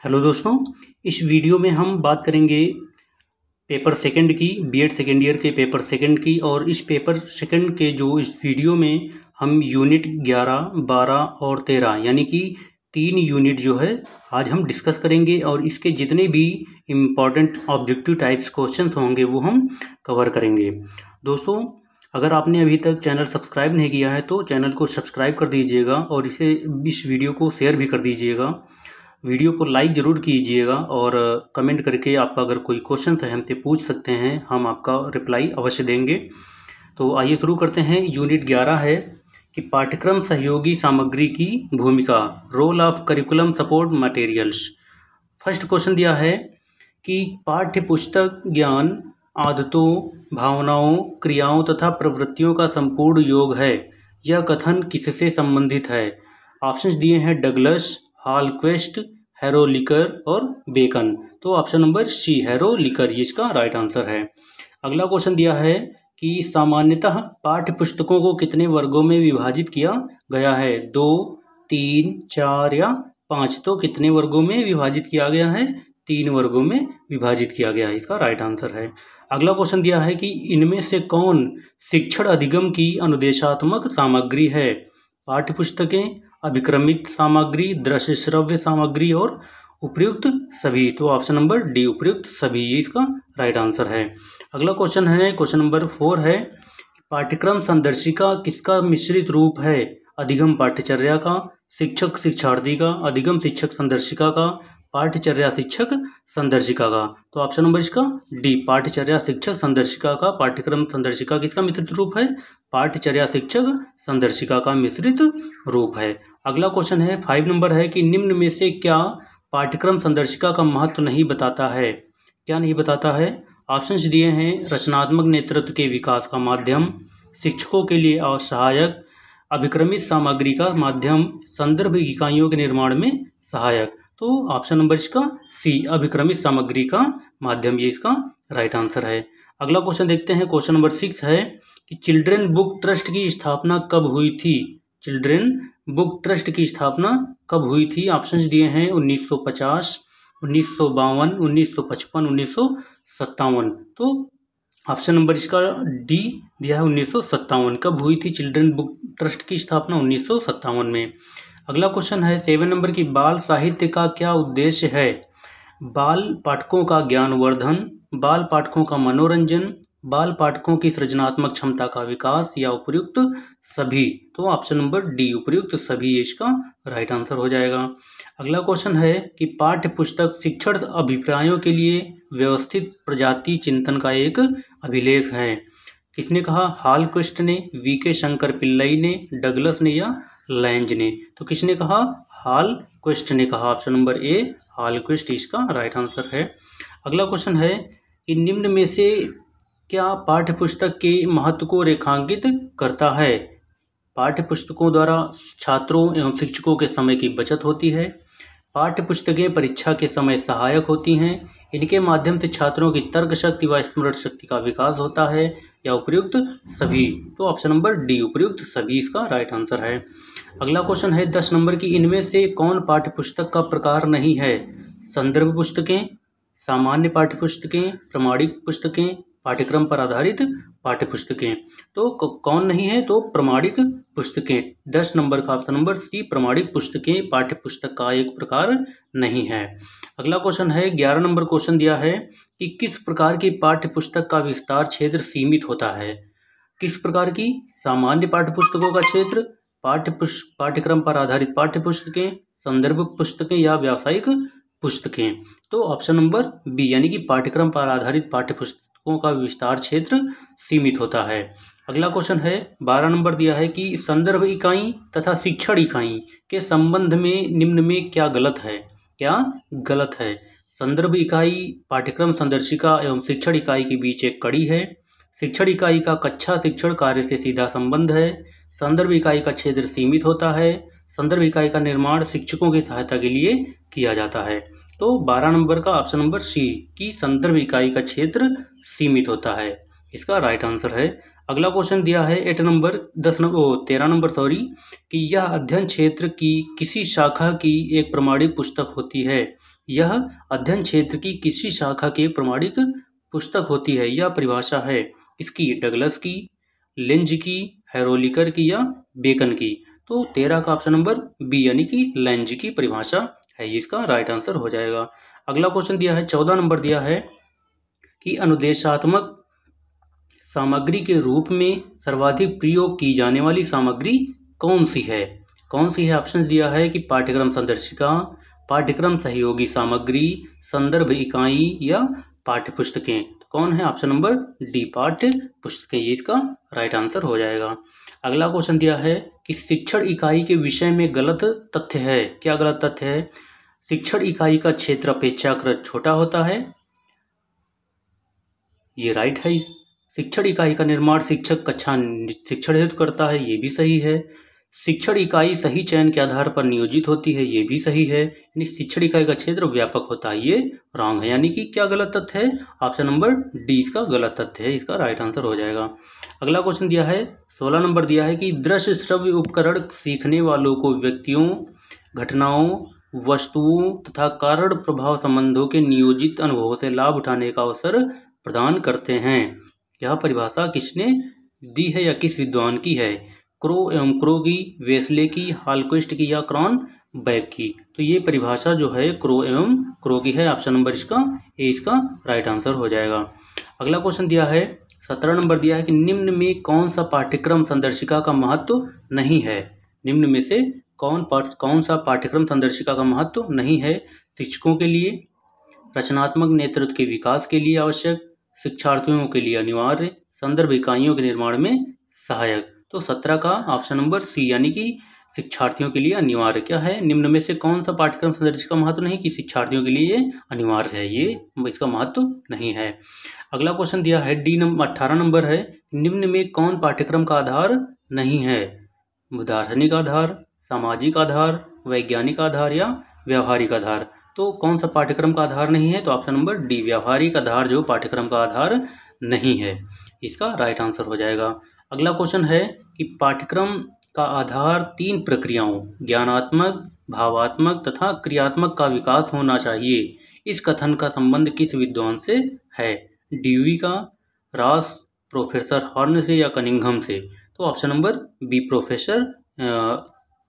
Hello दोस्तों, इस video में हम बात करेंगे पेपर सेकंड की, बीएड सेकेंड ईयर के पेपर सेकंड की। और इस पेपर सेकंड के जो इस वीडियो में हम यूनिट 11, 12 और 13 यानी कि 3 यूनिट जो है आज हम डिस्कस करेंगे। और इसके जितने भी इम्पॉर्टेंट ऑब्जेक्टिव टाइप्स क्वेश्चंस होंगे वो हम कवर करेंगे। दोस्तों, अगर आपने अभी तक चैनल सब्सक्राइब नहीं किया है तो चैनल को सब्सक्राइब कर दीजिएगा और इस वीडियो को शेयर भी कर दीजिएगा। वीडियो को लाइक ज़रूर कीजिएगा और कमेंट करके आपका अगर कोई क्वेश्चन है हमसे पूछ सकते हैं, हम आपका रिप्लाई अवश्य देंगे। तो आइए शुरू करते हैं। यूनिट 11 है कि पाठ्यक्रम सहयोगी सामग्री की भूमिका, role of curriculum support materials. First question दिया है कि पाठ्य पुस्तक ज्ञान, आदतों, भावनाओं, क्रियाओं तथा प्रवृत्तियों का संपूर्ण योग है। यह कथन किससे संबंधित है? ऑप्शंस दिए हैं डगलस, हॉलक्वेस्ट, हेरोलिकर और बेकन। तो ऑप्शन नंबर सी, हेरोलिकर, ये इसका राइट आंसर है। अगला क्वेश्चन दिया है कि सामान्यतः पाठ्य पुस्तकों को कितने वर्गों में विभाजित किया गया है? 2, 3, 4 या 5। तो कितने वर्गों में विभाजित किया गया है? 3 वर्गों में विभाजित किया गया है, इसका राइट आंसर है। अगला क्वेश्चन दिया है कि इनमें से कौन शिक्षण अधिगम की अनुदेशात्मक सामग्री है? पाठ्य पुस्तकें, अभिक्रमित सामग्री, दृश्य श्रव्य सामग्री और उपयुक्त सभी। तो ऑप्शन नंबर डी, उपयुक्त सभी, ये इसका राइट आंसर है। अगला क्वेश्चन है, क्वेश्चन नंबर 4 है, पाठ्यक्रम संदर्शिका किसका मिश्रित रूप है? अधिगम पाठ्यचर्या का, शिक्षक शिक्षार्थी का, अधिगम शिक्षक संदर्शिका का, पाठ्यचर्या शिक्षक संदर्शिका का। तो ऑप्शन नंबर इसका डी, पाठ्यचर्या शिक्षक संदर्शिका का। पाठ्यक्रम संदर्शिका किसका मिश्रित रूप है? पाठ्यचर्या शिक्षक संदर्शिका का मिश्रित रूप है। अगला क्वेश्चन है 5 नंबर है कि निम्न में से क्या पाठ्यक्रम संदर्शिका का महत्व नहीं बताता है? क्या नहीं बताता है? ऑप्शंस दिए हैं रचनात्मक नेतृत्व के विकास का माध्यम, शिक्षकों के लिए असहायक, अभिक्रमित सामग्री का माध्यम, संदर्भ इकाइयों के निर्माण में सहायक। तो ऑप्शन नंबर इसका सी, अभिक्रमित सामग्री का माध्यम, ये इसका राइट आंसर है। अगला क्वेश्चन देखते हैं, क्वेश्चन नंबर 6 है कि चिल्ड्रेन बुक ट्रस्ट की स्थापना कब हुई थी? चिल्ड्रेन बुक ट्रस्ट की स्थापना कब हुई थी? ऑप्शंस दिए हैं 1950, 1952, 1955, 1957। तो ऑप्शन नंबर इसका डी दिया है 1957। कब हुई थी चिल्ड्रेन बुक ट्रस्ट की स्थापना? 1957 में। अगला क्वेश्चन है 7 नंबर की, बाल साहित्य का क्या उद्देश्य है? बाल पाठकों का ज्ञानवर्धन, बाल पाठकों का मनोरंजन, बाल पाठकों की सृजनात्मक क्षमता का विकास या उपयुक्त सभी। तो ऑप्शन नंबर डी, उपयुक्त सभी, इसका राइट आंसर हो जाएगा। अगला क्वेश्चन है कि पाठ्य पुस्तक शिक्षण अभिप्रायों के लिए व्यवस्थित प्रजाति चिंतन का एक अभिलेख है। किसने कहा? हॉलक्वेस्ट ने, वीके शंकर पिल्लई ने, डगलस ने या लैंज ने। तो किसने कहा? हॉलक्वेस्ट ने कहा। ऑप्शन नंबर ए, हॉलक्वेस्ट, इसका राइट आंसर है। अगला क्वेश्चन है कि निम्न में से क्या पाठ्य पुस्तक के महत्व को रेखांकित करता है? पाठ्य पुस्तकों द्वारा छात्रों एवं शिक्षकों के समय की बचत होती है, पाठ्य पुस्तकें परीक्षा के समय सहायक होती हैं, इनके माध्यम से छात्रों की तर्क शक्ति व स्मरण शक्ति का विकास होता है, या उपयुक्त सभी। तो ऑप्शन नंबर डी, उपयुक्त सभी, इसका राइट आंसर है। अगला क्वेश्चन है 10 नंबर की, इनमें से कौन पाठ्य पुस्तक का प्रकार नहीं है? संदर्भ पुस्तकें, सामान्य पाठ्य पुस्तकें, प्रमाणिक पुस्तकें, पाठ्यक्रम पर आधारित पाठ्य पुस्तकें। तो कौन नहीं है? तो प्रमाणिक पुस्तकें। 10 नंबर का ऑप्शन नंबर सी, प्रमाणिक पुस्तकें पाठ्य पुस्तक का एक प्रकार नहीं है। अगला क्वेश्चन है 11 नंबर क्वेश्चन दिया है कि किस प्रकार की पाठ्य पुस्तक का विस्तार क्षेत्र सीमित होता है? किस प्रकार की? सामान्य पाठ्य पुस्तकों का क्षेत्र, पाठ्यक्रम पर आधारित पाठ्य पुस्तकें, संदर्भ पुस्तकें या व्यावसायिक पुस्तकें। तो ऑप्शन नंबर बी, यानी कि पाठ्यक्रम पर आधारित पाठ्य पुस्तकों का विस्तार क्षेत्र सीमित होता है। अगला क्वेश्चन है 12 नंबर दिया है कि संदर्भ इकाई तथा शिक्षण इकाई के संबंध में निम्न में क्या गलत है? क्या गलत है? संदर्भ इकाई पाठ्यक्रम संदर्शिका एवं शिक्षण इकाई के बीच एक कड़ी है, शिक्षण इकाई का कक्षा शिक्षण कार्य से सीधा संबंध है, संदर्भ इकाई का क्षेत्र सीमित होता है, संदर्भ इकाई का निर्माण शिक्षकों की सहायता के लिए किया जाता है। तो 12 नंबर का ऑप्शन नंबर सी की संदर्भ इकाई का क्षेत्र सीमित होता है, इसका राइट आंसर है। अगला क्वेश्चन दिया है 13 नंबर कि यह अध्ययन क्षेत्र की किसी शाखा की एक प्रमाणिक पुस्तक होती है? यह अध्ययन क्षेत्र की किसी शाखा की प्रमाणिक पुस्तक होती है। यह परिभाषा है इसकी डगलस की, लेंज की, हेरोलिकर की या बेकन की। तो 13 का ऑप्शन नंबर बी यानी कि लेंज की परिभाषा है, इसका राइट आंसर हो जाएगा। अगला क्वेश्चन दिया है 14 नंबर दिया है कि अनुदेशात्मक सामग्री के रूप में सर्वाधिक प्रयोग की जाने वाली सामग्री कौन सी है? कौन सी है? ऑप्शन दिया है कि पाठ्यक्रम संदर्शिका, पाठ्यक्रम सहयोगी सामग्री, संदर्भ इकाई या पाठ्य पुस्तकें। तो कौन है? ऑप्शन नंबर डी पाठ्य पुस्तकें, ये इसका राइट आंसर हो जाएगा। अगला क्वेश्चन दिया है कि शिक्षण इकाई के विषय में गलत तथ्य है। क्या गलत तथ्य है? शिक्षण इकाई का क्षेत्र अपेक्षाकृत छोटा होता है, ये राइट है। शिक्षण इकाई का निर्माण शिक्षक कक्षा शिक्षण हेतु करता है, ये भी सही है। शिक्षण इकाई सही चयन के आधार पर नियोजित होती है, ये भी सही है। यानी शिक्षण इकाई का क्षेत्र व्यापक होता है, ये रॉन्ग है। यानी कि क्या गलत तथ्य है? ऑप्शन नंबर डी इसका गलत तथ्य है, इसका राइट आंसर हो जाएगा। अगला क्वेश्चन दिया है 16 नंबर दिया है कि दृश्य श्रव्य उपकरण सीखने वालों को व्यक्तियों, घटनाओं, वस्तुओं तथा कारण प्रभाव संबंधों के नियोजित अनुभवों से लाभ उठाने का अवसर प्रदान करते हैं। यह परिभाषा किसने दी है या किस विद्वान की है? क्रो एवं क्रो की, वेस्ले की, हालक्विस्ट की या क्रॉनबेक की। तो ये परिभाषा जो है क्रो एवं क्रो की है। ऑप्शन नंबर इसका ए इसका राइट आंसर हो जाएगा। अगला क्वेश्चन दिया है 17 नंबर दिया है कि निम्न में कौन सा पाठ्यक्रम संदर्शिका का महत्व नहीं है? निम्न में से कौन सा पाठ्यक्रम संदर्शिका का महत्व नहीं है? शिक्षकों के लिए, रचनात्मक नेतृत्व के विकास के लिए आवश्यक, शिक्षार्थियों के लिए अनिवार्य, संदर्भ इकाइयों के निर्माण में सहायक। तो 17 का ऑप्शन नंबर सी यानी कि शिक्षार्थियों के लिए अनिवार्य क्या है? निम्न में से कौन सा पाठ्यक्रम संदर्शिका का महत्व नहीं? कि शिक्षार्थियों के लिए ये अनिवार्य है, ये इसका महत्व नहीं है। अगला क्वेश्चन दिया है डी नंबर 18 नंबर है, निम्न में कौन पाठ्यक्रम का आधार नहीं है? दार्शनिक आधार, सामाजिक आधार, वैज्ञानिक आधार या व्यावहारिक आधार। तो कौन सा पाठ्यक्रम का आधार नहीं है? तो ऑप्शन नंबर डी व्यावहारिक आधार जो पाठ्यक्रम का आधार नहीं है, इसका राइट आंसर हो जाएगा। अगला क्वेश्चन है कि पाठ्यक्रम का आधार 3 प्रक्रियाओं ज्ञानात्मक, भावात्मक तथा क्रियात्मक का विकास होना चाहिए। इस कथन का संबंध किस विद्वान से है? ड्यूई का, रॉस, प्रोफेसर हॉर्न से या कनिंघम से। तो option number B professor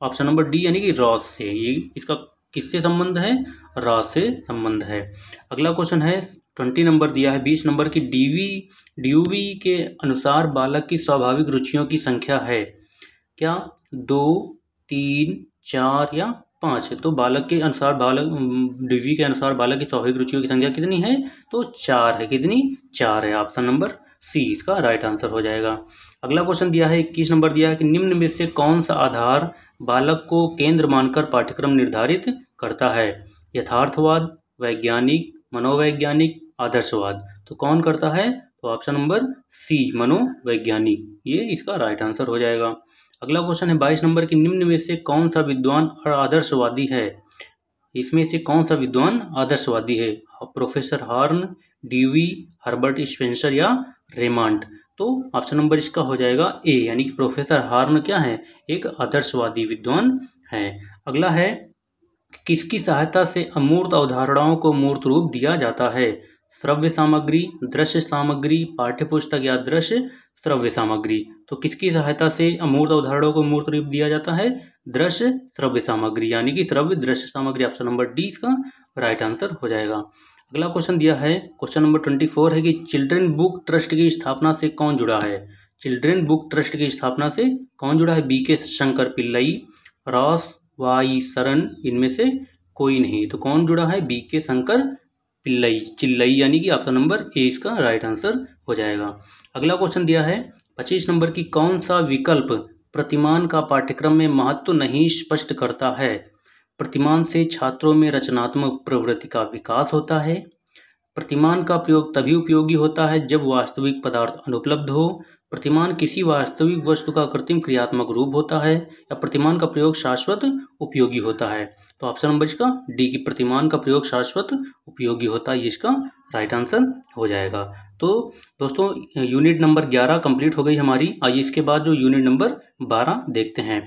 option number D यानी कि रॉस से। ये इसका किससे संबंध है? रॉस से संबंध है। अगला क्वेश्चन है 20 नंबर दिया है 20 नंबर की ड्यूवी के अनुसार बालक की स्वाभाविक रुचियों की संख्या है क्या? 2, 3, 4 या 5। तो बालक के अनुसार ड्यूवी के अनुसार बालक की स्वाभाविक रुचियों की संख्या कितनी है? तो 4 है। कितनी? 4 है। ऑप्शन नंबर सी इसका राइट आंसर हो जाएगा। अगला क्वेश्चन दिया है 21 नंबर दिया है कि निम्न में से कौन सा आधार बालक को केंद्र मानकर पाठ्यक्रम निर्धारित करता है? यथार्थवाद, वैज्ञानिक, मनोवैज्ञानिक, आदर्शवाद। तो कौन करता है? तो ऑप्शन नंबर सी मनोवैज्ञानिक, ये इसका राइट आंसर हो जाएगा। अगला क्वेश्चन है 22 नंबर की निम्न में से कौन सा विद्वान आदर्शवादी है? इसमें से कौन सा विद्वान आदर्शवादी है? Professor Horne, Dewey, Herbert Spencer या रेमांड। तो ऑप्शन नंबर इसका हो जाएगा ए यानी कि प्रोफेसर हॉर्न क्या है? एक आदर्शवादी विद्वान है। अगला है किसकी सहायता से अमूर्त अवधारणाओं को मूर्त रूप दिया जाता है? श्रव्य सामग्री, दृश्य सामग्री, पाठ्यपुस्तक या दृश्य श्रव्य सामग्री। तो किसकी सहायता से अमूर्त अवधारणाओं को मूर्त रूप दिया जाता है? दृश्य श्रव्य सामग्री यानी कि श्रव्य दृश्य सामग्री। ऑप्शन नंबर डी इसका राइट आंसर हो जाएगा। अगला क्वेश्चन दिया है क्वेश्चन नंबर 24 है कि चिल्ड्रन बुक ट्रस्ट की स्थापना से कौन जुड़ा है? चिल्ड्रन बुक ट्रस्ट की स्थापना से कौन जुड़ा है? B K. Shankar Pillai, Ross, Y Saran, इनमें से कोई नहीं। तो कौन जुड़ा है? बी.के. शंकर पिल्लई, चिल्लई यानी कि ऑप्शन नंबर ए इसका राइट आंसर हो जाएगा। अगला क्वेश्चन दिया है 25 नंबर की कौन सा विकल्प प्रतिमान का पाठ्यक्रम में महत्व नहीं स्पष्ट करता है? प्रतिमान से छात्रों में रचनात्मक प्रवृत्ति का विकास होता है। प्रतिमान का प्रयोग तभी उपयोगी होता है जब वास्तविक पदार्थ अनुपलब्ध हो। प्रतिमान किसी वास्तविक वस्तु का कृत्रिम क्रियात्मक रूप होता है या प्रतिमान का प्रयोग शाश्वत उपयोगी होता है। तो ऑप्शन नंबर इसका डी की प्रतिमान का प्रयोग शाश्वत उपयोगी होता है, इसका राइट आंसर हो जाएगा। तो दोस्तों यूनिट नंबर 11 कंप्लीट हो गई हमारी। आइए इसके बाद जो यूनिट नंबर 12 देखते हैं।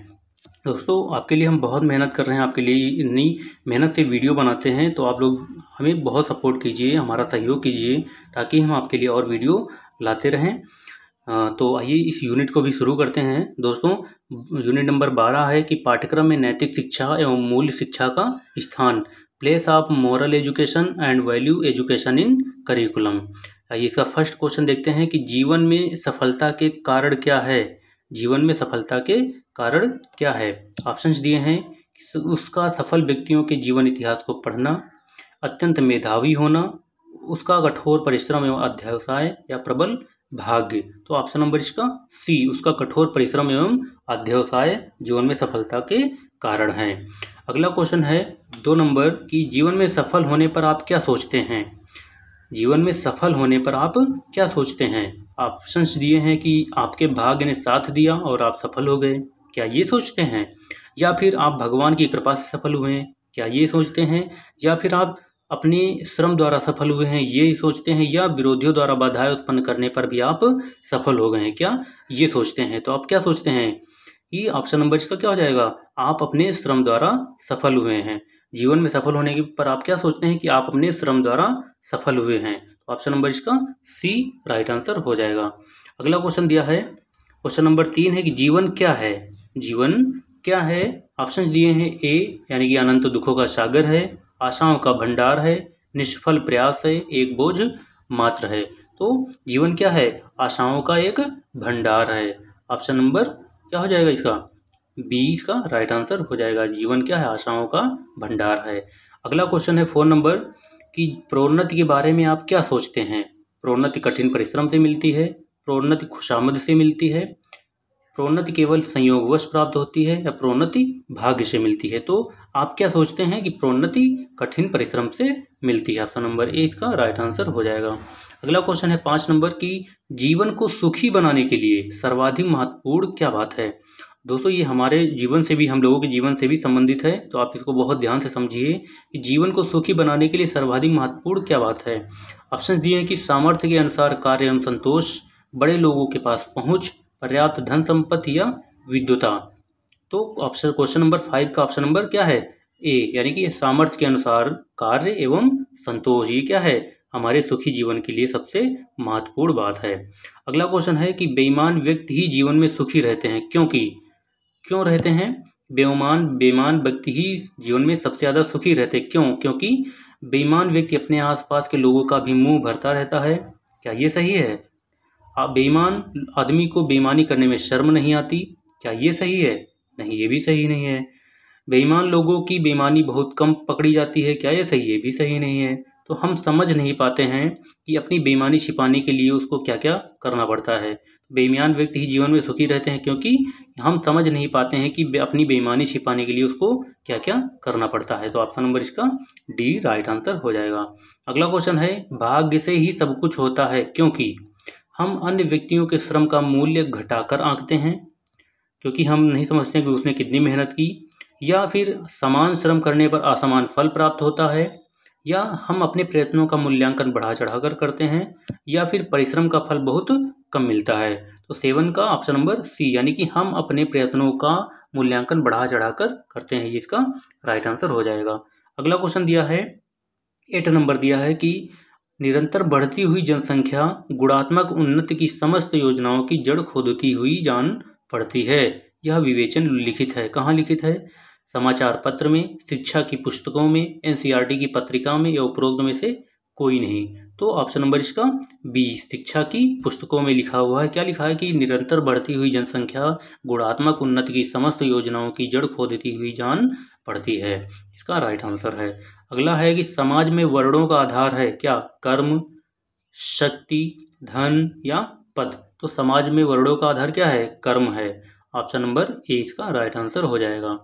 दोस्तों आपके लिए हम बहुत मेहनत कर रहे हैं, आपके लिए इतनी मेहनत से वीडियो बनाते हैं, तो आप लोग हमें बहुत सपोर्ट कीजिए, हमारा सहयोग कीजिए ताकि हम आपके लिए और वीडियो लाते रहें। तो आइए इस यूनिट को भी शुरू करते हैं। दोस्तों यूनिट नंबर 12 है कि पाठ्यक्रम में नैतिक शिक्षा एवं मूल्य शिक्षा का स्थान, place of moral education and value education in curriculum. आइए इसका फर्स्ट क्वेश्चन देखते हैं कि जीवन में सफलता के कारण क्या है। जीवन में सफलता के कारण क्या है। ऑप्शंस दिए हैं कि उसका सफल व्यक्तियों के जीवन इतिहास को पढ़ना, अत्यंत मेधावी होना, उसका कठोर परिश्रम एवं अध्यवसाय, या प्रबल भाग्य। तो ऑप्शन नंबर इसका सी, उसका कठोर परिश्रम एवं अध्यवसाय जीवन में सफलता के कारण है। अगला क्वेश्चन है 2 नंबर कि जीवन में सफल होने पर आप क्या सोचते हैं। जीवन में सफल होने पर आप क्या सोचते हैं। ऑप्शंस दिए हैं कि आपके भाग्य ने साथ दिया और आप सफल हो गए, क्या ये सोचते हैं, या फिर आप भगवान की कृपा से सफल हुए हैं, क्या ये सोचते हैं, या फिर आप अपने श्रम द्वारा सफल हुए हैं, ये सोचते हैं, या विरोधियों द्वारा बाधाएं उत्पन्न करने पर भी आप सफल हो गए हैं, क्या ये सोचते हैं। तो आप क्या सोचते हैं, ये ऑप्शन नंबर इसका क्या हो जाएगा, आप अपने श्रम द्वारा सफल हुए हैं। जीवन में सफल होने के पर आप क्या सोचते हैं कि आप अपने श्रम द्वारा सफल हुए हैं। तो ऑप्शन नंबर इसका सी राइट आंसर हो जाएगा। अगला क्वेश्चन दिया है, क्वेश्चन नंबर 3 है कि जीवन क्या है। जीवन क्या है। ऑप्शंस दिए हैं ए यानी कि अनंत दुखों का सागर है, आशाओं का भंडार है, निष्फल प्रयास है, एक बोझ मात्र है। तो जीवन क्या है, आशाओं का एक भंडार है। ऑप्शन नंबर क्या हो जाएगा इसका, बी इसका राइट आंसर हो जाएगा। जीवन क्या है, आशाओं का भंडार है। अगला क्वेश्चन है 4 नंबर कि प्रोन्नति के बारे में आप क्या सोचते हैं। प्रोन्नति कठिन परिश्रम से मिलती है, प्रोन्नति खुशामद से मिलती है, प्रोन्नति केवल संयोगवश प्राप्त होती है, या प्रोन्नति भाग्य से मिलती है। तो आप क्या सोचते हैं कि प्रोन्नति कठिन परिश्रम से मिलती है। ऑप्शन नंबर ए इसका राइट आंसर हो जाएगा। अगला क्वेश्चन है 5 नंबर की जीवन को सुखी बनाने के लिए सर्वाधिक महत्वपूर्ण क्या बात है। दोस्तों ये हमारे जीवन से भी, हम लोगों के जीवन से भी संबंधित है, तो आप इसको बहुत ध्यान से समझिए कि जीवन को सुखी बनाने के लिए सर्वाधिक महत्वपूर्ण क्या बात है। ऑप्शन दिए हैं कि सामर्थ्य के अनुसार कार्य एवं संतोष, बड़े लोगों के पास पहुंच, पर्याप्त धन संपत्ति, या विद्वता। तो ऑप्शन क्वेश्चन नंबर 5 का ऑप्शन नंबर क्या है, ए यानी कि सामर्थ्य के अनुसार कार्य एवं संतोष, ये क्या है, हमारे सुखी जीवन के लिए सबसे महत्वपूर्ण बात है। अगला क्वेश्चन है कि बेईमान व्यक्ति ही जीवन में सुखी रहते हैं, क्यों रहते हैं। बेईमान व्यक्ति ही जीवन में सबसे ज़्यादा सुखी रहते हैं, क्यों, क्योंकि बेईमान व्यक्ति अपने आसपास के लोगों का भी मुंह भरता रहता है, क्या ये सही है। बेईमान आदमी को बेईमानी करने में शर्म नहीं आती, क्या ये सही है, नहीं ये भी सही नहीं है। बेईमान लोगों की बेईमानी बहुत कम पकड़ी जाती है, क्या ये सही है, ये भी सही नहीं है। तो हम समझ नहीं पाते हैं कि अपनी बेईमानी छिपाने के लिए उसको क्या क्या करना पड़ता है। बेईमान व्यक्ति ही जीवन में सुखी रहते हैं क्योंकि हम समझ नहीं पाते हैं कि अपनी बेईमानी छिपाने के लिए उसको क्या क्या करना पड़ता है। तो ऑप्शन नंबर इसका डी राइट आंसर हो जाएगा। अगला क्वेश्चन है भाग्य से ही सब कुछ होता है, क्योंकि हम अन्य व्यक्तियों के श्रम का मूल्य घटाकर आंकते हैं, क्योंकि हम नहीं समझते कि उसने कितनी मेहनत की, या फिर समान श्रम करने पर असमान फल प्राप्त होता है, या हम अपने प्रयत्नों का मूल्यांकन बढ़ा चढ़ाकर करते हैं, या फिर परिश्रम का फल बहुत कम मिलता है। तो 7 का ऑप्शन नंबर सी यानी कि हम अपने प्रयत्नों का मूल्यांकन बढ़ा चढ़ाकर करते हैं, ये इसका राइट आंसर हो जाएगा। अगला क्वेश्चन दिया है 8 नंबर दिया है कि निरंतर बढ़ती हुई जनसंख्या गुणात्मक उन्नति की समस्त योजनाओं की जड़ खोदती हुई जान पड़ती है। यह विवेचन लिखित है, कहाँ लिखित है, समाचार पत्र में, शिक्षा की पुस्तकों में, एनसीईआरटी की पत्रिका में, या उपरोक्त में से कोई नहीं। तो ऑप्शन नंबर इसका बी शिक्षा की पुस्तकों में लिखा हुआ है। क्या लिखा है कि निरंतर बढ़ती हुई जनसंख्या गुणात्मक उन्नति की समस्त योजनाओं की जड़ खोदती हुई जान पड़ती है, इसका राइट आंसर है। अगला है कि समाज में वर्णों का आधार है क्या, कर्म, शक्ति, धन, या पद। तो समाज में वर्णों का आधार क्या है, कर्म है। ऑप्शन नंबर ए इसका राइट आंसर हो जाएगा।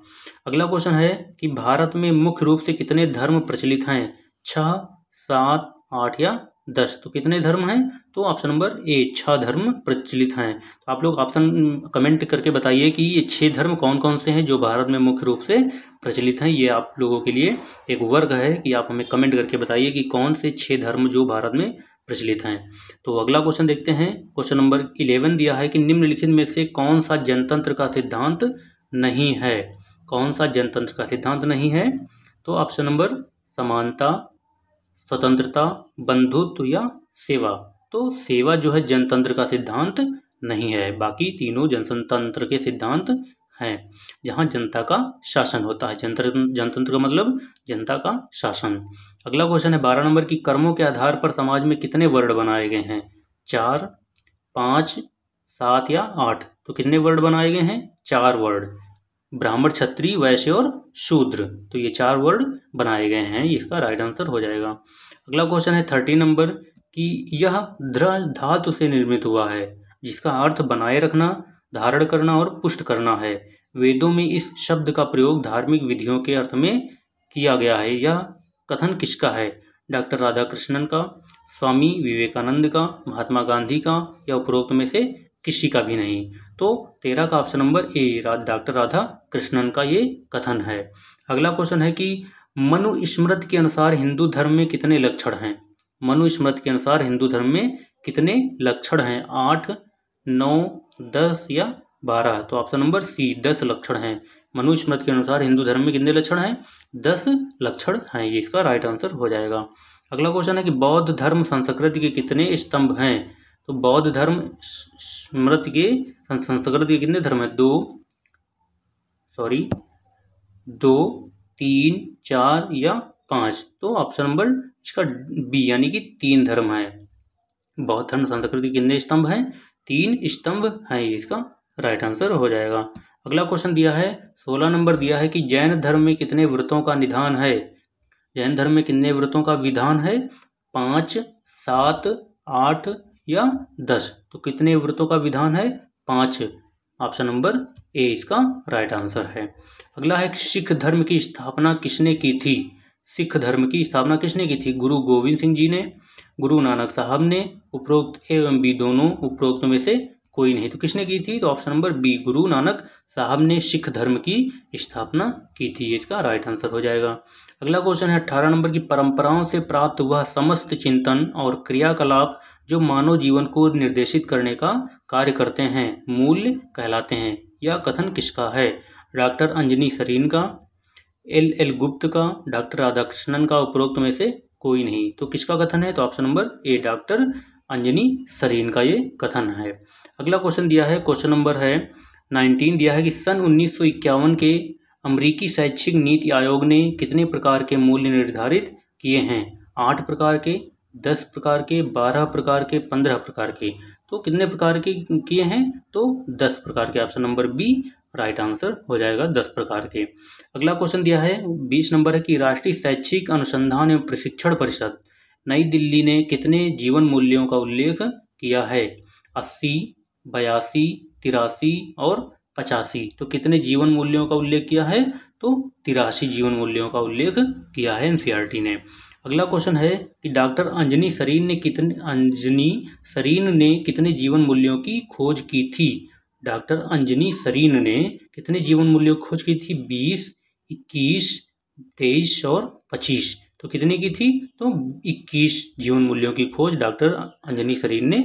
अगला क्वेश्चन है कि भारत में मुख्य रूप से कितने धर्म प्रचलित हैं, 6, 7, 8 या 10। तो कितने धर्म हैं, तो ऑप्शन नंबर ए 6 धर्म प्रचलित हैं। तो आप लोग ऑप्शन कमेंट करके बताइए कि ये 6 धर्म कौन कौन से हैं जो भारत में मुख्य रूप से प्रचलित हैं। ये आप लोगों के लिए एक वर्ग है कि आप हमें कमेंट करके बताइए कि कौन से 6 धर्म जो भारत में प्रचलित हैं। तो अगला क्वेश्चन देखते हैं, क्वेश्चन नंबर 11 दिया है कि निम्नलिखित में से कौन सा जनतंत्र का सिद्धांत नहीं है? कौन सा जनतंत्र का सिद्धांत नहीं है? तो ऑप्शन नंबर समानता, स्वतंत्रता, बंधुत्व या सेवा। तो सेवा जो है जनतंत्र का सिद्धांत नहीं है, बाकी तीनों जनतंत्र के सिद्धांत हैं, जहाँ जनता का शासन होता है। जनतंत्र का मतलब जनता का शासन। अगला क्वेश्चन है 12 नंबर की, कर्मों के आधार पर समाज में कितने वर्ण बनाए गए हैं? 4, 5, 7 या 8? तो कितने वर्ण बनाए गए हैं? 4 वर्ण, ब्राह्मण, क्षत्रिय, वैश्य और शूद्र। तो ये 4 वर्ण बनाए गए हैं, इसका राइट आंसर हो जाएगा। अगला क्वेश्चन है 13 नंबर कि यह द्र धातु से निर्मित हुआ है, जिसका अर्थ बनाए रखना, धारण करना और पुष्ट करना है। वेदों में इस शब्द का प्रयोग धार्मिक विधियों के अर्थ में किया गया है। यह कथन किसका है? डॉक्टर राधाकृष्णन का, स्वामी विवेकानंद का, महात्मा गांधी का या उपरोक्त में से किसी का भी नहीं? तो 13 का option number A, doctor Radha Krishnan का ये कथन है। अगला क्वेश्चन है कि मनुस्मृति के अनुसार हिंदू धर्म में कितने लक्षण हैं? मनुस्मृति के अनुसार हिंदू धर्म में कितने लक्षण हैं? 8, 9, 10 या 12? तो ऑप्शन नंबर सी, 10 लक्षण हैं। मनुस्मृति के अनुसार हिंदू धर्म में कितने लक्षण हैं? 10 लक्षण हैं, ये इसका राइट आंसर हो जाएगा। अगला क्वेश्चन है कि बौद्ध धर्म संस्कृति के कितने स्तंभ हैं? तो बौद्ध धर्म स्मृति के संस्कृति के कितने धर्म हैं? 2, 3, 4 या 5? तो ऑप्शन नंबर इसका बी, यानी कि 3 धर्म है। बौद्ध धर्म संस्कृति के कितने स्तंभ हैं? 3 स्तंभ हैं, इसका राइट आंसर हो जाएगा। अगला क्वेश्चन दिया है 16 नंबर दिया है कि जैन धर्म में कितने व्रतों का निधान है? जैन धर्म में कितने व्रतों का विधान है? 5, 7, 8 या 10? तो कितने व्रतों का विधान है? 5। ऑप्शन नंबर ए इसका राइट आंसर है। अगला है सिख धर्म की स्थापना किसने की थी? सिख धर्म की स्थापना किसने की थी? गुरु गोविंद सिंह जी ने, गुरु नानक साहब ने, उपरोक्त ए एवं बी दोनों, उपरोक्त में से कोई नहीं? तो किसने की थी? तो option number B, Guru Nanak साहब ने सिख धर्म की स्थापना की थी, इसका राइट आंसर हो जाएगा। अगला क्वेश्चन है 18 नंबर की, परंपराओं से प्राप्त वह समस्त चिंतन और क्रियाकलाप जो मानव जीवन को निर्देशित करने का कार्य करते हैं मूल्य कहलाते हैं। यह कथन किसका है? डॉक्टर अंजनी सरीन का, एल गुप्त का, डॉक्टर राधाकृष्णन का, उपरोक्त में से कोई नहीं? तो किसका कथन है? तो option number A, doctor Anjani Sarin का ये कथन है। अगला क्वेश्चन दिया है, क्वेश्चन नंबर है 19 दिया है कि सन 1951 के अमेरिकी शैक्षिक नीति आयोग ने कितने प्रकार के मूल्य निर्धारित किए हैं? 8 प्रकार के, 10 प्रकार के, 12 प्रकार के, 15 प्रकार के? तो कितने प्रकार के किए हैं? तो 10 प्रकार के, option number B right answer हो जाएगा, 10 प्रकार के। अगला क्वेश्चन दिया है 20 नंबर है कि राष्ट्रीय शैक्षिक अनुसंधान एवं प्रशिक्षण परिषद नई दिल्ली ने कितने जीवन मूल्यों का उल्लेख किया है? 80, 82, 83 और 85? तो कितने जीवन मूल्यों का उल्लेख किया है? तो 83 जीवन मूल्यों का उल्लेख किया है एनसीईआरटी ने। अगला क्वेश्चन है कि डॉक्टर अंजनी सरीन ने कितने जीवन मूल्यों की खोज की थी? डॉक्टर अंजनी सरीन ने कितने जीवन मूल्यों की खोज की थी? 20, 21, 23 और 25? तो कितने की थी? तो 21 जीवन मूल्यों की खोज डॉक्टर अंजनी सरीन ने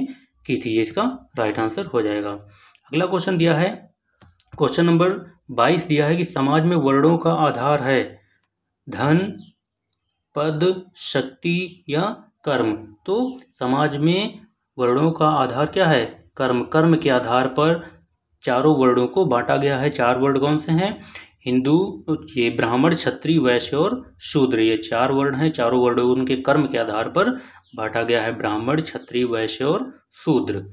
की थी, ये इसका राइट आंसर हो जाएगा। अगला क्वेश्चन दिया है, क्वेश्चन नंबर 22 दिया है कि समाज में वर्णों का आधार है धन, पद, शक्ति या कर्म? तो समाज में वर्णों का आधार क्या है? कर्म। कर्म के आधार पर चारों वर्णों को बांटा गया है। 4 वर्ण कौन से हैं? हिंदू, ये ब्राह्मण, क्षत्रिय, वैश्य और शूद्र, ये 4 वर्ण हैं। चारों वर्णों उनके कर्म के आधार पर बांटा गया है, ब्राह्मण, क्षत्रिय, वैश्य और शूद्र,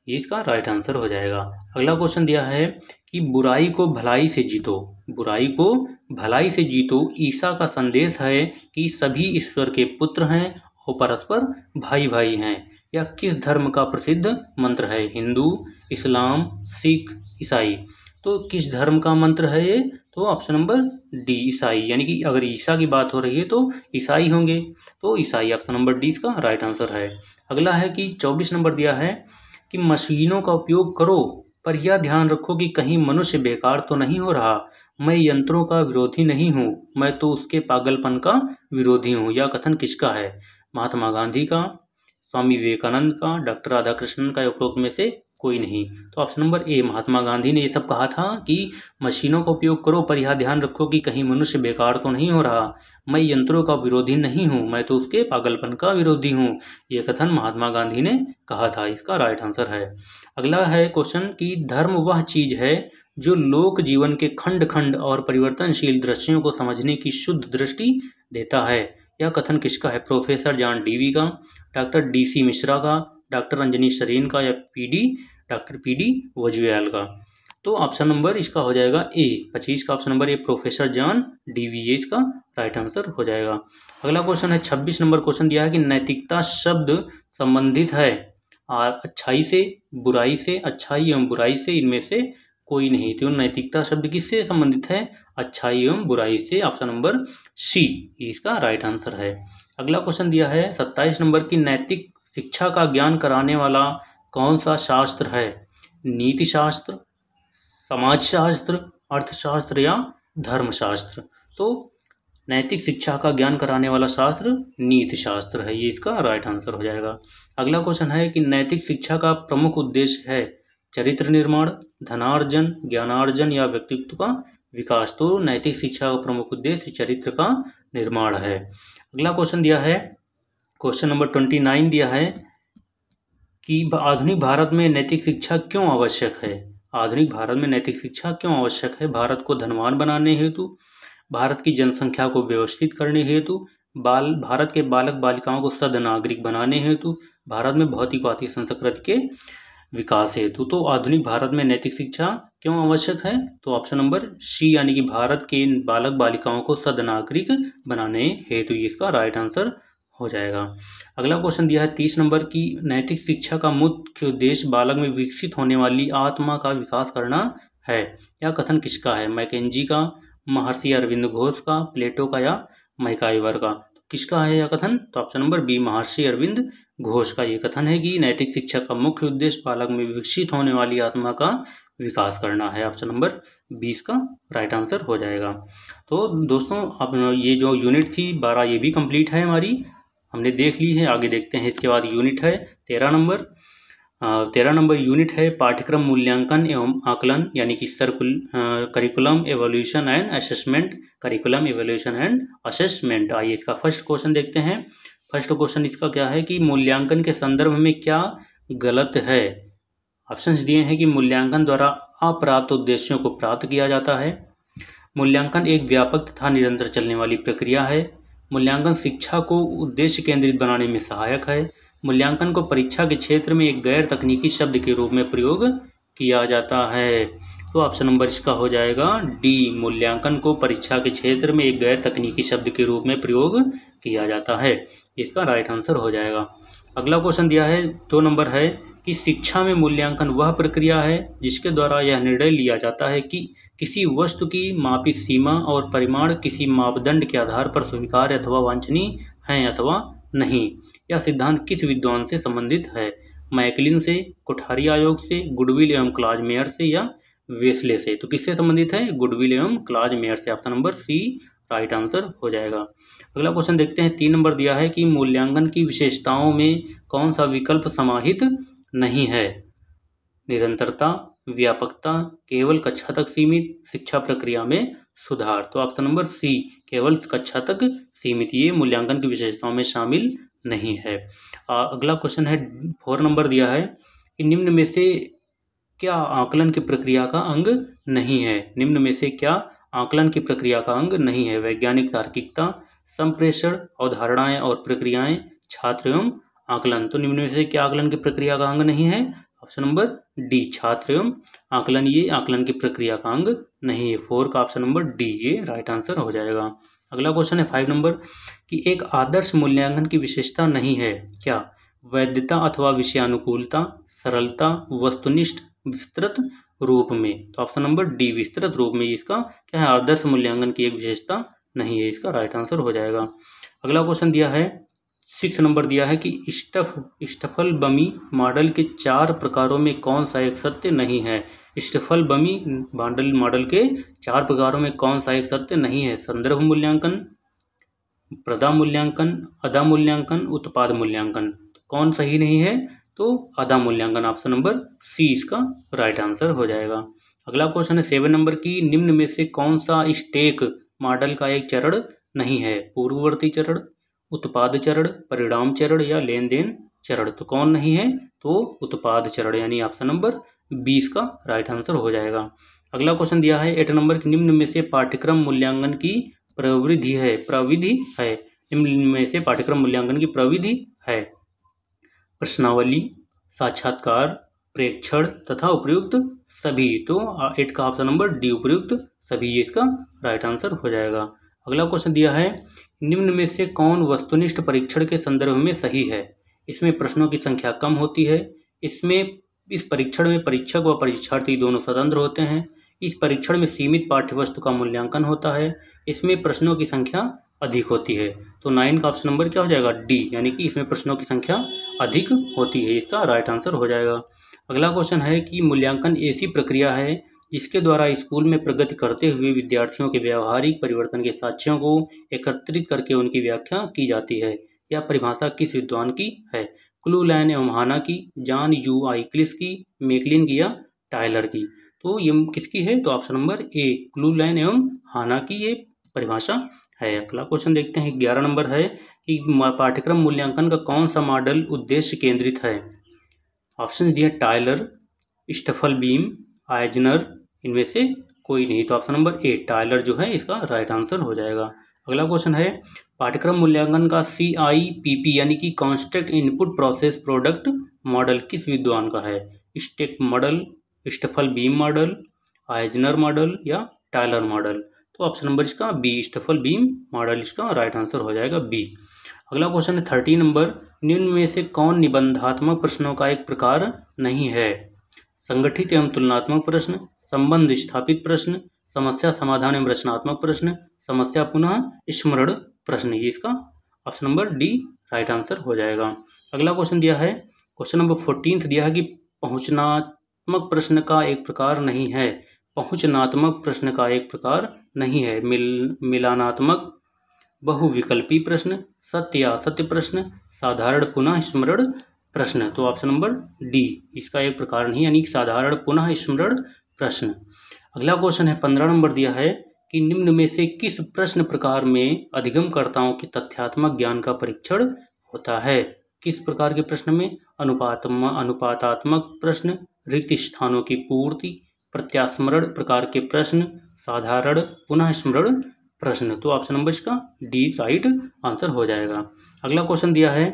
ये इसका राइट आंसर हो जाएगा। अगला क्वेश्चन दिया है कि बुराई को भलाई से जीतो, बुराई को भलाई से जीतो ईसा का संदेश है कि सभी ईश्वर के पुत्र हैं और परस्पर भाई भाई हैं। यह किस धर्म का प्रसिद्ध मंत्र है? हिंदू, इस्लाम, सिख, ईसाई? तो किस धर्म का मंत्र है ये? तो ऑप्शन नंबर डी, ईसाई, यानी कि अगर ईसा की बात हो रही है तो ईसाई होंगे, तो ईसाई, ऑप्शन नंबर डी इसका राइट आंसर है। अगला है कि 24 नंबर दिया है कि मशीनों का उपयोग करो पर यह ध्यान रखो कि कहीं मनुष्य बेकार तो नहीं हो रहा। मैं यंत्रों का विरोधी नहीं हूँ, मैं तो उसके पागलपन का विरोधी हूँ। यह कथन किसका है? महात्मा गांधी का, स्वामी विवेकानंद का, डॉक्टर राधाकृष्णन का, उपरोक्त में से कोई नहीं। तो ऑप्शन नंबर ए, महात्मा गांधी ने ये सब कहा था कि मशीनों का उपयोग करो पर यह ध्यान रखो कि कहीं मनुष्य बेकार तो नहीं हो रहा। मैं यंत्रों का विरोधी नहीं हूँ, मैं तो उसके पागलपन का विरोधी हूँ। ये कथन महात्मा गांधी ने कहा था। इसका राइट आंसर है। अगला है क्वेश्चन कि धर्म वह चीज है जो लोक जीवन के खंड खंड और परिवर्तनशील दृश्यों को समझने की शुद्ध दृष्टि देता है। यह कथन किसका है? प्रोफेसर जॉन डीवी का, डॉक्टर DC मिश्रा का, डॉक्टर अंजनी शरीन का, या डॉक्टर PD वजुयाल का। तो ऑप्शन नंबर इसका हो जाएगा ए, 25 का ऑप्शन नंबर ए, प्रोफेसर जॉन डीवी, ये इसका राइट आंसर हो जाएगा। अगला क्वेश्चन है 26 नंबर क्वेश्चन दिया है कि नैतिकता शब्द संबंधित है अच्छाई से, बुराई से, अच्छाई एवं बुराई से, इनमें से कोई नहीं। तो नैतिकता शब्द किससे संबंधित है? अच्छाई एवं बुराई से। ऑप्शन नंबर सी इसका राइट आंसर है। अगला क्वेश्चन दिया है 27 नंबर की नैतिक शिक्षा का ज्ञान कराने वाला कौन सा शास्त्र है? नीति शास्त्र, समाजशास्त्र, अर्थशास्त्र या धर्मशास्त्र। तो नैतिक शिक्षा का ज्ञान कराने वाला शास्त्र नीति शास्त्र है, ये इसका राइट आंसर हो जाएगा। अगला क्वेश्चन है कि नैतिक शिक्षा का प्रमुख उद्देश्य है चरित्र निर्माण, धनार्जन, ज्ञानार्जन या व्यक्तित्व का विकास। तो नैतिक शिक्षा का प्रमुख उद्देश्य चरित्र का निर्माण है। अगला क्वेश्चन दिया है क्वेश्चन नंबर 29 दिया है कि आधुनिक भारत में नैतिक शिक्षा क्यों आवश्यक है? आधुनिक भारत में नैतिक शिक्षा क्यों आवश्यक है? भारत को धनवान बनाने हेतु, भारत की जनसंख्या को व्यवस्थित करने हेतु, भारत के बालक बालिकाओं को सद्नागरिक बनाने हेतु, भारत में भौतिकवादी संस्कृति के विकास हेतु। तो आधुनिक भारत में नैतिक शिक्षा क्यों आवश्यक है? तो ऑप्शन नंबर सी यानी कि भारत के बालक बालिकाओं को सद्नागरिक बनाने हेतु, इसका राइट आंसर हो जाएगा। अगला क्वेश्चन दिया है 30 नंबर की नैतिक शिक्षा का मुख्य उद्देश्य बालक में विकसित होने वाली आत्मा का विकास करना है। यह कथन किसका है? मैकेंजी का, महर्षि अरविंद घोष का, प्लेटो का या मैकाइवर का। तो किसका है यह कथन? तो ऑप्शन नंबर बी, महर्षि अरविंद घोष का ये कथन है कि नैतिक शिक्षा का मुख्य उद्देश्य बालक में विकसित होने वाली आत्मा का विकास करना है। ऑप्शन नंबर 20 का राइट आंसर हो जाएगा। तो दोस्तों अब ये जो यूनिट थी 12 ये भी कंप्लीट है हमारी, हमने देख ली है। आगे देखते हैं इसके बाद यूनिट है 13 नंबर। 13 नंबर यूनिट है पाठ्यक्रम मूल्यांकन एवं आकलन यानी कि curriculum evolution and assessment. Curriculum evolution and assessment. आइए इसका फर्स्ट क्वेश्चन देखते हैं। फर्स्ट क्वेश्चन इसका क्या है कि मूल्यांकन के संदर्भ में क्या गलत है? ऑप्शंस दिए हैं कि मूल्यांकन द्वारा अप्राप्त उद्देश्यों को प्राप्त किया जाता है, मूल्यांकन एक व्यापक तथा निरंतर चलने वाली प्रक्रिया है, मूल्यांकन शिक्षा को उद्देश्य केंद्रित बनाने में सहायक है, मूल्यांकन को परीक्षा के क्षेत्र में एक गैर तकनीकी शब्द के रूप में प्रयोग किया जाता है। तो ऑप्शन नंबर इसका हो जाएगा डी, मूल्यांकन को परीक्षा के क्षेत्र में एक गैर तकनीकी शब्द के रूप में प्रयोग किया जाता है, इसका राइट आंसर हो जाएगा। अगला क्वेश्चन दिया है 2 नंबर है कि शिक्षा में मूल्यांकन वह प्रक्रिया है जिसके द्वारा यह निर्णय लिया जाता है कि किसी वस्तु की मापित सीमा और परिमाण किसी मापदंड के आधार पर स्वीकार्य अथवा वांछनीय हैं अथवा नहीं। यह सिद्धांत किस विद्वान से संबंधित है? मैकलिन से, कोठारी आयोग से, गुडविल एवं क्लॉज मेयर से या वेस्ले से। तो किससे संबंधित है? गुडविल एवं क्लॉज मेयर से। Option number C right answer हो जाएगा। अगला क्वेश्चन देखते हैं 3 नंबर दिया है कि मूल्यांकन की विशेषताओं में कौन सा विकल्प समाहित नहीं है? निरंतरता, व्यापकता, केवल कक्षा तक सीमित, शिक्षा प्रक्रिया में सुधार। तो ऑप्शन नंबर सी, केवल कक्षा तक सीमित, ये मूल्यांकन की विशेषताओं में शामिल नहीं है। अगला क्वेश्चन है 4 नंबर दिया है कि निम्न में से क्या आकलन की प्रक्रिया का अंग नहीं है? निम्न में से क्या आकलन की प्रक्रिया का अंग नहीं है? वैज्ञानिक तार्किकता, संप्रेषण, अवधारणाएं और प्रक्रियाएं, छात्र एवं आकलन। तो निम्न में से क्या आकलन की प्रक्रिया का अंग नहीं है? ऑप्शन नंबर डी, छात्र एवं आकलन, ये आकलन की प्रक्रिया का अंग नहीं है। 4 का ऑप्शन नंबर डी ये राइट आंसर हो जाएगा। अगला क्वेश्चन है 5 नंबर कि एक आदर्श मूल्यांकन की विशेषता नहीं है क्या? वैधता अथवा विषयानुकूलता, सरलता, वस्तुनिष्ठ, विस्तृत रूप में। तो ऑप्शन नंबर डी, विस्तृत रूप में, इसका क्या है? आदर्श मूल्यांकन की एक विशेषता नहीं है, इसका राइट आंसर हो जाएगा। अगला क्वेश्चन दिया है 6 नंबर दिया है कि स्टफलबमी मॉडल के 4 प्रकारों में कौन सा एक सत्य नहीं है? स्टफलबमी मॉडल के 4 प्रकारों में कौन सा एक सत्य नहीं है? संदर्भ मूल्यांकन, प्रदा मूल्यांकन, अदा मूल्यांकन, उत्पाद मूल्यांकन। कौन सही नहीं है? तो आधा मूल्यांकन ऑप्शन नंबर सी इसका राइट आंसर हो जाएगा। अगला क्वेश्चन है 7 नंबर की, निम्न में से कौन सा स्टेक मॉडल का एक चरण नहीं है? पूर्ववर्ती चरण, उत्पाद चरण, परिणाम चरण या लेन देन चरण। तो कौन नहीं है? तो उत्पाद चरण यानी ऑप्शन नंबर 20 का राइट आंसर हो जाएगा। अगला क्वेश्चन दिया है 8 नंबर की, निम्न में से पाठ्यक्रम मूल्यांकन की प्रविधि है। निम्न में से पाठ्यक्रम मूल्यांकन की प्रविधि है प्रश्नावली, साक्षात्कार, प्रेक्षण तथा उपयुक्त सभी। तो 8 का ऑप्शन नंबर डी उपयुक्त सभी ये इसका राइट आंसर हो जाएगा। अगला क्वेश्चन दिया है, निम्न में से कौन वस्तुनिष्ठ परीक्षण के संदर्भ में सही है? इसमें प्रश्नों की संख्या कम होती है। इस परीक्षण में परीक्षक व परीक्षार्थी दोनों स्वतंत्र होते हैं। इस परीक्षण में सीमित पाठ्यवस्तु का मूल्यांकन होता है। इसमें प्रश्नों की संख्या अधिक होती है। तो 9 का ऑप्शन नंबर क्या हो जाएगा? डी, यानी कि इसमें प्रश्नों की संख्या अधिक होती है, इसका राइट आंसर हो जाएगा। अगला क्वेश्चन है कि मूल्यांकन ऐसी प्रक्रिया है जिसके द्वारा स्कूल में प्रगति करते हुए विद्यार्थियों के व्यावहारिक परिवर्तन के साक्ष्यों को एकत्रित करके उनकी व्याख्या की जाती है। यह परिभाषा किस विद्वान की है? क्लूलैन एवं हाना की, जॉन यू आइक्लिस की, मैकलिन की या टायलर की। तो ये किसकी है? तो ऑप्शन नंबर ए, क्लूलैन एवं हाना की ये परिभाषा है। अगला क्वेश्चन देखते हैं 11 नंबर है कि पाठ्यक्रम मूल्यांकन का कौन सा मॉडल उद्देश्य केंद्रित है? ऑप्शन दिए टायलर, स्टफल बीम, आइजनर, इनमें से कोई नहीं। तो ऑप्शन नंबर ए टायलर जो है इसका राइट आंसर हो जाएगा। अगला क्वेश्चन है, पाठ्यक्रम मूल्यांकन का CIPP यानी कि construct input process product model किस विद्वान का है? Stake model, Stufflebeam model, Eisner model या टायलर मॉडल। तो ऑप्शन नंबर इसका बी, स्टफल बीम मॉडल इसका राइट आंसर हो जाएगा बी। अगला क्वेश्चन है 13 नंबर, निम्न में से कौन निबंधात्मक प्रश्नों का एक प्रकार नहीं है? संगठित एवं तुलनात्मक प्रश्न, संबंध स्थापित प्रश्न, समस्या समाधान एवं रचनात्मक प्रश्न, समस्या पुनः स्मरण प्रश्न। ये इसका option number D right answer हो जाएगा। अगला क्वेश्चन दिया है, क्वेश्चन नंबर 14 दिया है कि पहुंचनात्मक प्रश्न का एक प्रकार नहीं है। पहुंचनात्मक प्रश्न का एक प्रकार नहीं है। मिलानात्मक, बहुविकल्पी प्रश्न, सत्य असत्य प्रश्न, साधारण पुनः स्मरण प्रश्न। तो ऑप्शन नंबर डी इसका एक प्रकार नहीं, यानी साधारण पुनः स्मरण प्रश्न। अगला क्वेश्चन है 15 नंबर दिया है कि निम्न में से किस प्रश्न प्रकार में अधिगमकर्ताओं के तथ्यात्मक ज्ञान का परीक्षण होता है? किस प्रकार के प्रश्न में? अनुपातात्मक प्रश्न, रिक्त स्थानों की पूर्ति, प्रत्यास्मरण प्रकार के प्रश्न, साधारण पुनः स्मरण प्रश्न। तो ऑप्शन नंबर इसका डी राइट आंसर हो जाएगा। अगला क्वेश्चन दिया है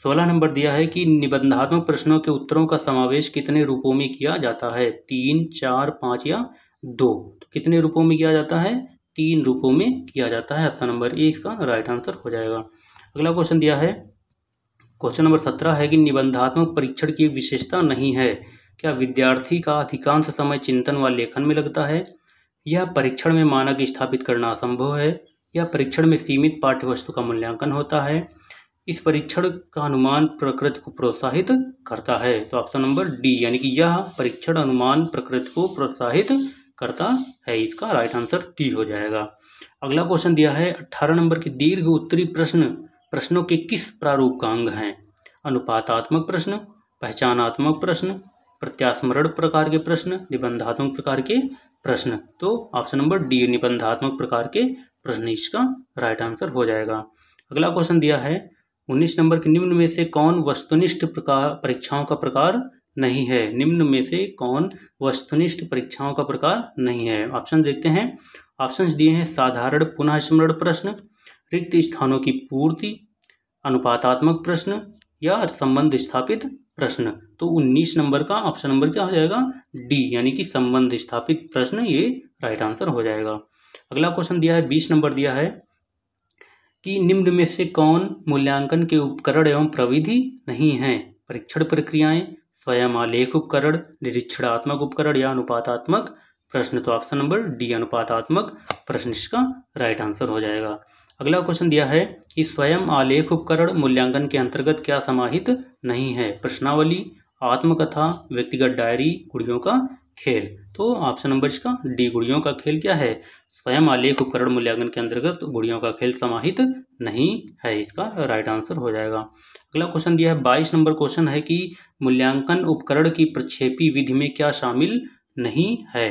16 नंबर दिया है कि निबंधात्मक प्रश्नों के उत्तरों का समावेश कितने रूपों में किया जाता है? 3, 4, 5 या 2। तो कितने रूपों में किया जाता है? 3 रूपों में किया जाता है। ऑप्शन नंबर ए इसका राइट आंसर हो जाएगा। अगला क्वेश्चन दिया है, क्वेश्चन नंबर 17 है कि निबंधात्मक परीक्षण की विशेषता नहीं है। क्या विद्यार्थी का अधिकांश समय चिंतन व लेखन में लगता है? यह परीक्षण में मानक स्थापित करना असंभव है? यह परीक्षण में सीमित पाठ्यवस्तु का मूल्यांकन होता है? इस परीक्षण का अनुमान प्रकृति को प्रोत्साहित करता है? तो ऑप्शन नंबर डी, यानी कि यह परीक्षण अनुमान प्रकृति को प्रोत्साहित करता है, इसका राइट आंसर डी हो जाएगा। अगला क्वेश्चन दिया है 18 नंबर की, दीर्घ उत्तरी प्रश्नों के किस प्रारूप का अंग हैं? अनुपातात्मक प्रश्न, पहचानात्मक प्रश्न, प्रत्यास्मरण प्रकार के प्रश्न, निबंधात्मक प्रकार के प्रश्न। तो ऑप्शन नंबर डी निबंधात्मक प्रकार के प्रश्न इसका राइट आंसर हो जाएगा। अगला क्वेश्चन दिया है 19 नंबर के, निम्न में से कौन वस्तुनिष्ठ परीक्षाओं का प्रकार नहीं है? निम्न में से कौन वस्तुनिष्ठ परीक्षाओं का प्रकार नहीं है? ऑप्शन देखते हैं। ऑप्शंस दिए हैं साधारण पुनः स्मरण प्रश्न, रिक्त स्थानों की पूर्ति, अनुपातात्मक प्रश्न या संबंध स्थापित प्रश्न। तो 19 नंबर का ऑप्शन नंबर क्या हो जाएगा? डी, यानी कि संबंध स्थापित प्रश्न ये राइट आंसर हो जाएगा। अगला क्वेश्चन दिया है 20 नंबर दिया है कि निम्न में से कौन मूल्यांकन के उपकरण एवं प्रविधि नहीं है? परीक्षण प्रक्रियाएं, स्वयं आलेख उपकरण, निरीक्षणात्मक उपकरण या अनुपातात्मक प्रश्न। तो ऑप्शन नंबर डी अनुपातात्मक प्रश्न इसका राइट आंसर हो जाएगा। अगला क्वेश्चन दिया है कि स्वयं आलेख उपकरण मूल्यांकन के अंतर्गत क्या समाहित नहीं है? प्रश्नावली, आत्मकथा, व्यक्तिगत डायरी, कुड़ियों का खेल। तो ऑप्शन नंबर इसका डी, गुड़ियों का खेल क्या है, स्वयं आलेख उपकरण मूल्यांकन के अंतर्गत गुड़ियों का खेल समाहित नहीं है, इसका राइट आंसर हो जाएगा। अगला क्वेश्चन दिया है 22 नंबर क्वेश्चन है कि मूल्यांकन उपकरण की प्रक्षेपी विधि में क्या शामिल नहीं है,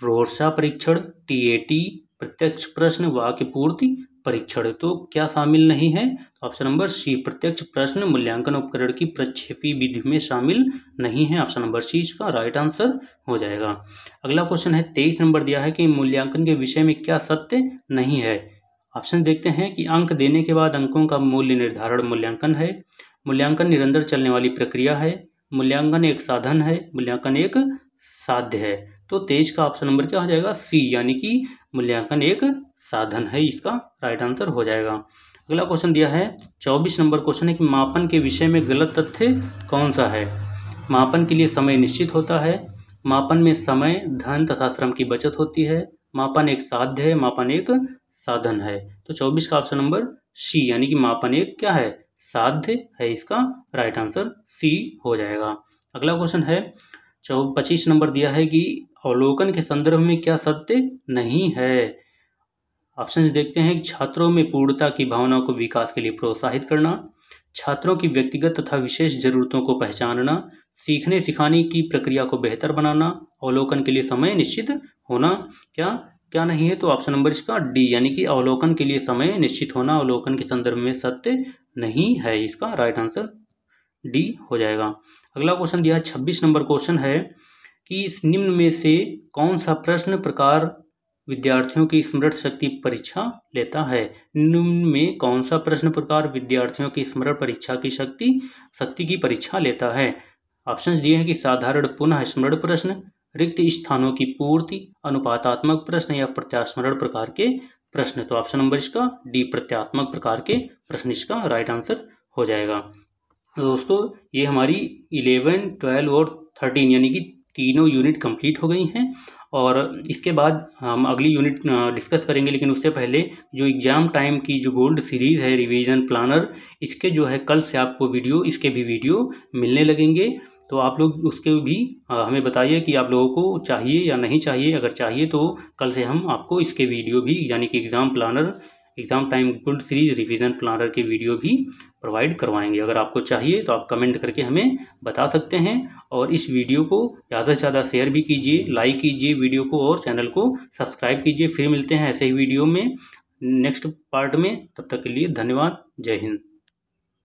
रोर्सा परीक्षण, टीएटी, प्रत्यक्ष प्रश्न, वाक्य पूर्ति परीक्षण। तो क्या शामिल नहीं है, ऑप्शन नंबर सी, प्रत्यक्ष प्रश्न मूल्यांकन उपकरण की प्रक्षेपी विधि में शामिल नहीं है, ऑप्शन नंबर सी इसका राइट आंसर हो जाएगा। अगला क्वेश्चन है 23 नंबर दिया है कि मूल्यांकन के विषय में क्या सत्य नहीं है। ऑप्शन देखते हैं कि अंक देने के बाद अंकों का मूल्य निर्धारण मूल्यांकन है, मूल्यांकन निरंतर चलने वाली प्रक्रिया है, मूल्यांकन एक साधन है, मूल्यांकन एक साध्य है। तो 23 का ऑप्शन नंबर क्या हो जाएगा, सी, यानी कि मूल्यांकन एक साधन है, इसका राइट आंसर हो जाएगा। अगला क्वेश्चन दिया है 24 नंबर क्वेश्चन है कि मापन के विषय में गलत तथ्य कौन सा है। मापन के लिए समय निश्चित होता है, मापन में समय, धन तथा श्रम की बचत होती है, मापन एक साध्य है, मापन एक साधन है। तो 24 का ऑप्शन नंबर सी, यानी कि मापन एक क्या है, साध्य है, इसका राइट आंसर सी हो जाएगा। अगला क्वेश्चन है 25 नंबर दिया है कि अवलोकन के संदर्भ में क्या सत्य नहीं है। ऑप्शन देखते हैं कि छात्रों में पूर्णता की भावना को विकास के लिए प्रोत्साहित करना, छात्रों की व्यक्तिगत तथा विशेष जरूरतों को पहचानना, सीखने सिखाने की प्रक्रिया को बेहतर बनाना, अवलोकन के लिए समय निश्चित होना। क्या नहीं है, तो ऑप्शन नंबर इसका डी, यानी कि अवलोकन के लिए समय निश्चित होना अवलोकन के संदर्भ में सत्य नहीं है, इसका राइट आंसर डी हो जाएगा। अगला क्वेश्चन दिया है 26 नंबर क्वेश्चन है कि इस निम्न में से कौन सा प्रश्न प्रकार विद्यार्थियों की स्मरण शक्ति परीक्षा लेता है। निम्न में कौन सा प्रश्न प्रकार विद्यार्थियों की स्मरण परीक्षा की शक्ति की परीक्षा लेता है। ऑप्शंस दिए हैं कि साधारण पुनः स्मरण प्रश्न, रिक्त स्थानों की पूर्ति, अनुपातात्मक प्रश्न या प्रत्यास्मरण प्रकार के प्रश्न। तो ऑप्शन नंबर इसका डी, प्रत्यात्मक प्रकार के प्रश्न इसका राइट आंसर हो जाएगा। तो दोस्तों ये हमारी 11, 12 और 13 यानी कि तीनों यूनिट कंप्लीट हो गई हैं और इसके बाद हम अगली यूनिट डिस्कस करेंगे। लेकिन उससे पहले जो एग्ज़ाम टाइम की जो गोल्ड सीरीज़ है रिवीजन प्लानर, इसके जो है कल से आपको वीडियो, इसके भी वीडियो मिलने लगेंगे। तो आप लोग उसके भी हमें बताइए कि आप लोगों को चाहिए या नहीं चाहिए। अगर चाहिए तो कल से हम आपको इसके वीडियो भी, यानी कि exam planner, exam time gold series revision planner के वीडियो भी प्रोवाइड करवाएंगे। अगर आपको चाहिए तो आप कमेंट करके हमें बता सकते हैं और इस वीडियो को ज़्यादा से ज़्यादा शेयर भी कीजिए, लाइक कीजिए वीडियो को और चैनल को सब्सक्राइब कीजिए। फिर मिलते हैं ऐसे ही वीडियो में नेक्स्ट पार्ट में, तब तक के लिए धन्यवाद, जय हिंद।